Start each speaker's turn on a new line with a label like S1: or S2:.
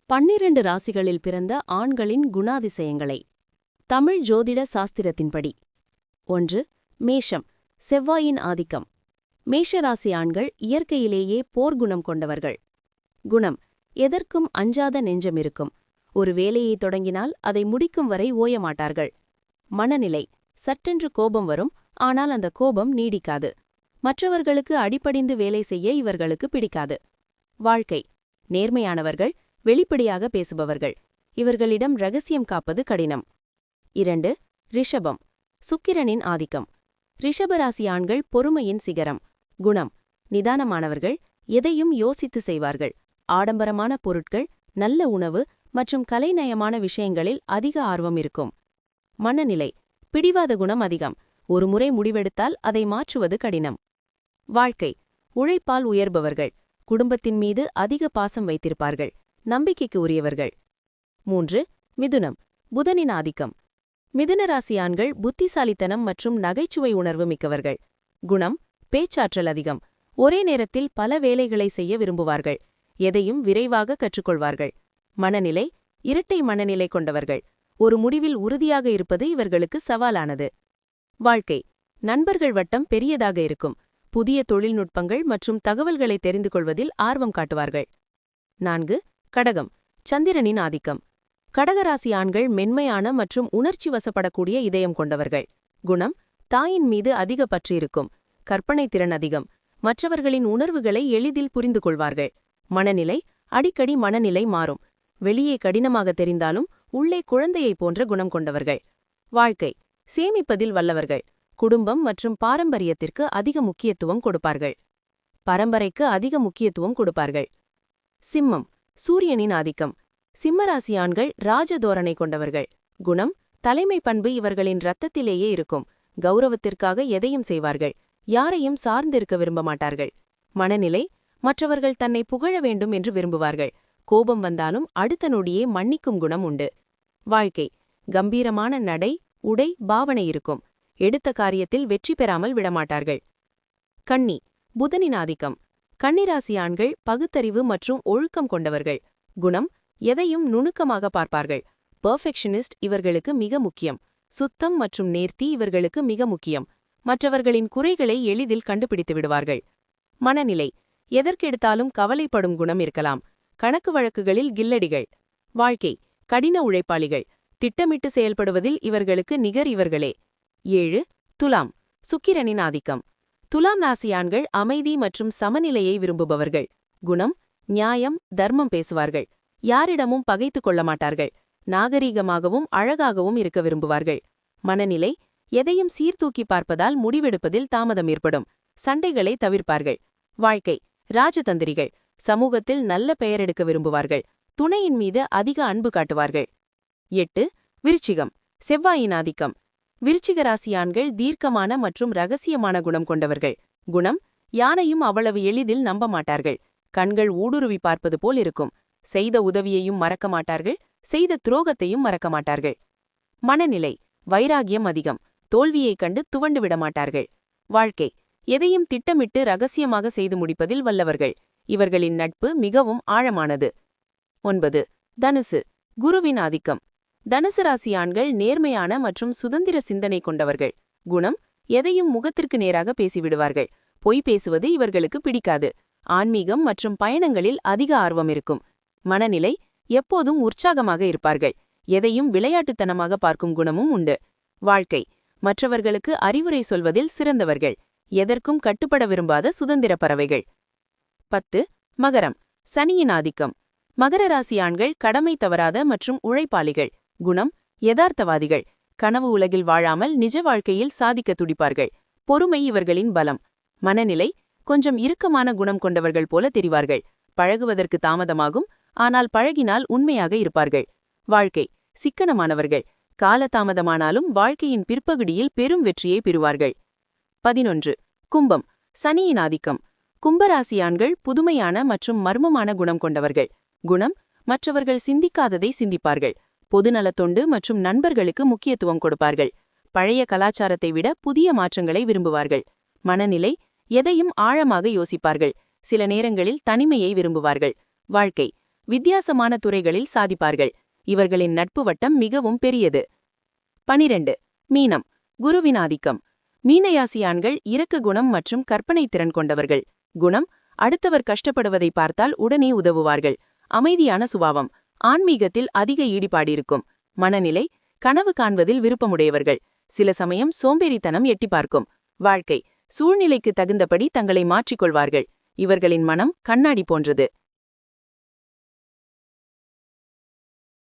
S1: 12 ராசிகளில் பிறந்த ஆண்களின் குணாதிசயங்களை தமிழ் ஜோதிட சாஸ்திரத்தின்படி 1. மேஷம், செவ்வாயின் ஆதிக்கம். மேஷராசி ஆண்கள் இயற்கையிலேயே போர்க்குணம் கொண்டவர்கள். குணம்: எதற்கும் அஞ்சாத நெஞ்சமிருக்கும். ஒரு வேலையை தொடங்கினால் அதை முடிக்கும் வரை ஓயமாட்டார்கள். மனநிலை: சட்டென்று கோபம் வரும், ஆனால் அந்த கோபம் நீடிக்காது. மற்றவர்களுக்கு அடிபணிந்து வேலை செய்ய இவர்களுக்கு பிடிக்காது. வாழ்க்கை: நேர்மையானவர்கள், வெளிப்படையாக பேசுபவர்கள். இவர்களிடம் ரகசியம் காப்பது கடினம். 2. ரிஷபம், சுக்கிரனின் ஆதிக்கம். ரிஷபராசி ஆண்கள் பொறுமையின் சிகரம். குணம்: நிதானமானவர்கள், எதையும் யோசித்து செய்வார்கள். ஆடம்பரமான பொருட்கள், நல்ல உணவு மற்றும் கலைநயமான விஷயங்களில் அதிக ஆர்வம் இருக்கும். மனநிலை: பிடிவாத குணம் அதிகம். ஒருமுறை முடிவெடுத்தால் அதை மாற்றுவது கடினம். வாழ்க்கை: உழைப்பால் உயர்பவர்கள். குடும்பத்தின் மீது அதிக பாசம் வைத்திருப்பார்கள். நம்பிக்கைக்கு உரியவர்கள். 3. மிதுனம், புதனின் ஆதிக்கம். மிதுனராசி ஆண்கள் புத்திசாலித்தனம் மற்றும் நகைச்சுவை உணர்வு மிக்கவர்கள். குணம்: பேச்சாற்றல் அதிகம். ஒரே நேரத்தில் பல வேலைகளை செய்ய விரும்புவார்கள். எதையும் விரைவாக கற்றுக்கொள்வார்கள். மனநிலை: இரட்டை மனநிலை கொண்டவர்கள். ஒரு முடிவில் உறுதியாக இருப்பது இவர்களுக்கு சவாலானது. வாழ்க்கை: நண்பர்கள் வட்டம் பெரியதாக இருக்கும். புதிய தொழில்நுட்பங்கள் மற்றும் தகவல்களை தெரிந்து கொள்வதில் ஆர்வம் காட்டுவார்கள். 4. கடகம், சந்திரனின் ஆதிக்கம். கடகராசி ஆண்கள் மென்மையான மற்றும் உணர்ச்சி வசப்படக்கூடிய இதயம் கொண்டவர்கள். குணம்: தாயின் மீது அதிக பற்று இருக்கும். கற்பனை திறன் அதிகம். மற்றவர்களின் உணர்வுகளை எளிதில் புரிந்து கொள்வார்கள். மனநிலை: அடிக்கடி மனநிலை மாறும். வெளியே கடினமாக தெரிந்தாலும் உள்ளே குழந்தையைப் போன்ற குணம் கொண்டவர்கள். வாழ்க்கை: சேமிப்பதில் வல்லவர்கள். குடும்பம் மற்றும் பாரம்பரியத்திற்கு அதிக முக்கியத்துவம் கொடுப்பார்கள். சிம்மம், சூரியனின் ஆதிக்கம். சிம்மராசி ஆண்கள் ராஜதோரணை கொண்டவர்கள். குணம்: தலைமை பண்பு இவர்களின் இரத்தத்திலேயே இருக்கும். கௌரவத்திற்காக எதையும் செய்வார்கள். யாரையும் சார்ந்திருக்க விரும்ப மாட்டார்கள். மனநிலை: மற்றவர்கள் தன்னை புகழ வேண்டும் என்று விரும்புவார்கள். கோபம் வந்தாலும் அடுத்த நொடியே மன்னிக்கும் குணம் உண்டு. வாழ்க்கை: கம்பீரமான நடை, உடை, பாவனை இருக்கும். எடுத்த காரியத்தில் வெற்றி பெறாமல் விடமாட்டார்கள். கன்னி, புதனின் ஆதிக்கம். கன்னிராசி ஆண்கள் பகுத்தறிவு மற்றும் ஒழுக்கம் கொண்டவர்கள். குணம்: எதையும் நுணுக்கமாக பார்ப்பார்கள். பெர்ஃபெக்ஷனிஸ்ட் இவர்களுக்கு மிக முக்கியம். சுத்தம் மற்றும் நேர்த்தி இவர்களுக்கு மிக முக்கியம். மற்றவர்களின் குறைகளை எளிதில் கண்டுபிடித்து விடுவார்கள். மனநிலை: எதற்கெடுத்தாலும் கவலைப்படும் குணம் இருக்கலாம். கணக்கு வழக்குகளில் கில்லடிகள். வாழ்க்கை: கடின உழைப்பாளிகள். திட்டமிட்டு செயல்படுவதில் இவர்களுக்கு நிகர் இவர்களே. 7. துலாம், சுக்கிரனின் ஆதிக்கம். துலாம் ராசி ஆண்கள் அமைதி மற்றும் சமநிலையை விரும்புபவர்கள். குணம்: நியாயம், தர்மம் பேசுவார்கள். யாரிடமும் பகைத்து கொள்ள மாட்டார்கள். நாகரீகமாகவும் அழகாகவும் இருக்க விரும்புவார்கள். மனநிலை: எதையும் சீர்தூக்கி பார்ப்பதால் முடிவெடுப்பதில் தாமதம் ஏற்படும். சண்டைகளை தவிர்ப்பார்கள். வாழ்க்கை: ராஜதந்திரிகள். சமூகத்தில் நல்ல பெயர் எடுக்க விரும்புவார்கள். துணையின் மீது அதிக அன்பு காட்டுவார்கள். 8. விருச்சிகம், செவ்வாயின் ஆதிக்கம். விருச்சிக ராசி ஆண்கள் தீர்க்கமான மற்றும் இரகசியமான குணம் கொண்டவர்கள். குணம்: யானையும் அவ்வளவு எளிதில் நம்ப மாட்டார்கள். கண்கள் ஊடுருவி பார்ப்பது போல் இருக்கும். செய்த உதவியையும் மறக்க மாட்டார்கள். செய்த துரோகத்தையும் மறக்க மாட்டார்கள். மனநிலை: வைராகியம் அதிகம். தோல்வியைக் கண்டு துவண்டு விடமாட்டார்கள். வாழ்க்கை: எதையும் திட்டமிட்டு இரகசியமாக செய்து முடிப்பதில் வல்லவர்கள். இவர்களின் நட்பு மிகவும் ஆழமானது. 9. தனுசு, குருவின் ஆதிக்கம். தனுசு ராசி ஆண்கள் நேர்மையான மற்றும் சுதந்திர சிந்தனை கொண்டவர்கள். குணம்: எதையும் முகத்திற்கு நேராக பேசிவிடுவார்கள். பொய் பேசுவது இவர்களுக்கு பிடிக்காது. ஆன்மீகம் மற்றும் பயணங்களில் அதிக ஆர்வம் இருக்கும். மனநிலை: எப்போதும் உற்சாகமாக இருப்பார்கள். எதையும் விளையாட்டுத்தனமாக பார்க்கும் குணமும் உண்டு. வாழ்க்கை: மற்றவர்களுக்கு அறிவுரை சொல்வதில் சிறந்தவர்கள். எதற்கும் கட்டுப்பட விரும்பாத சுதந்திர பறவைகள். 10. மகரம், சனியின் ஆதிக்கம். மகர ராசி ஆண்கள் கடமை தவறாத மற்றும் உழைப்பாளிகள். குணம்: யதார்த்தவாதிகள். கனவு உலகில் வாழாமல் நிஜ வாழ்க்கையில் சாதிக்க துடிப்பார்கள். பொறுமை இவர்களின் பலம். மனநிலை: கொஞ்சம் இறுக்கமான குணம் கொண்டவர்கள் போல தெரிவார்கள். பழகுவதற்கு தாமதமாகும், ஆனால் பழகினால் உண்மையாக இருப்பார்கள். வாழ்க்கை: சிக்கனமானவர்கள். காலதாமதமானாலும் வாழ்க்கையின் பிற்பகுதியில் பெரும் வெற்றியை பெறுவார்கள். 11. கும்பம், சனியின் ஆதிக்கம். கும்பராசி ஆண்கள் புதுமையான மற்றும் மர்மமான குணம் கொண்டவர்கள். குணம்: மற்றவர்கள் சிந்திக்காததை சிந்திப்பார்கள். பொதுநலத்தொண்டு மற்றும் நண்பர்களுக்கு முக்கியத்துவம் கொடுப்பார்கள். பழைய கலாச்சாரத்தை விட புதிய மாற்றங்களை விரும்புவார்கள். மனநிலை: எதையும் ஆழமாக யோசிப்பார்கள். சில நேரங்களில் தனிமையை விரும்புவார்கள். வாழ்க்கை: வித்தியாசமான துறைகளில் சாதிப்பார்கள். இவர்களின் நட்பு வட்டம் மிகவும் பெரியது. 12. மீனம். குருவின் ஆதிக்கம். மீனயாசியான்கள் இரக்க குணம் மற்றும் கற்பனை திறன் கொண்டவர்கள். குணம்: அடுத்தவர் கஷ்டப்படுவதை பார்த்தால் உடனே உதவுவார்கள். அமைதியான சுபாவம். ஆன்மீகத்தில் அதிக ஈடுபாடு இருக்கும். மனநிலை: கனவு காண்பதில் விருப்பமுடையவர்கள். சில சமயம் சோம்பேறித்தனம் எட்டி பார்க்கும். வாழ்க்கை: சூழ்நிலைக்கு தகுந்தபடி தங்களை மாற்றிக்கொள்வார்கள். இவர்களின் மனம் கண்ணாடி போன்றது.